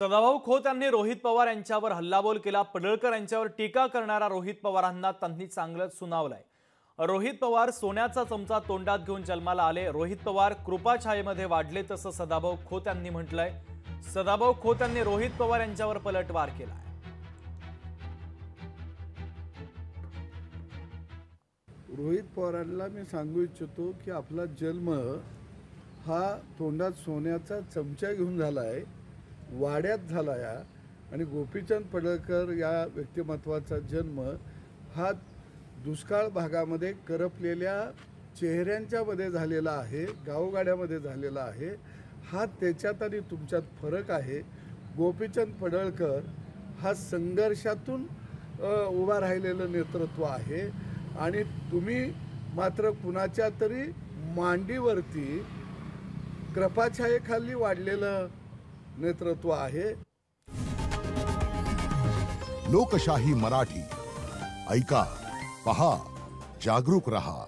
सदाभाऊ खोत यांनी रोहित पवार यांच्यावर हल्लाबोल केला। पडळकर यांच्यावर टीका करणारा रोहित पवारांना त्यांनी चांगलंच सुनावलंय। रोहित पवार सोन्याचा चमचा तोंडात घेऊन जन्माला आले। रोहित पवार कृपाछायेमध्ये वाढले तसं सदाभाऊ खोत यांनी म्हटलंय। सदाभाऊ खोत यांनी रोहित पवार यांच्यावर पलटवार केलाय। रोहित पवारांना मी सांगू इच्छितो की आपला जन्म हा तोंडात सोन्याचा चमचा घेऊन झालाय, वाड्यात झालाय आणि गोपीचंद पडळकर या व्यक्तिमत्वाचा जन्म हा दुष्काळ भागामध्ये करपलेल्या चेहऱ्यांच्या मध्ये झालेला आहे, गावगाड्यामध्ये झालेला आहे। हा त्याच्यात आणि तुमच्यात फरक आहे। गोपीचंद पडळकर हा संघर्षातून उभा राहिलेलं नेतृत्व आहे आणि तुम्ही मात्र कुणाच्या तरी मांडीवरती कृपाछायेखाली वाढलेलं नेतृत्व आहे। लोकशाही मराठी ऐका, पहा, जागरूक रहा।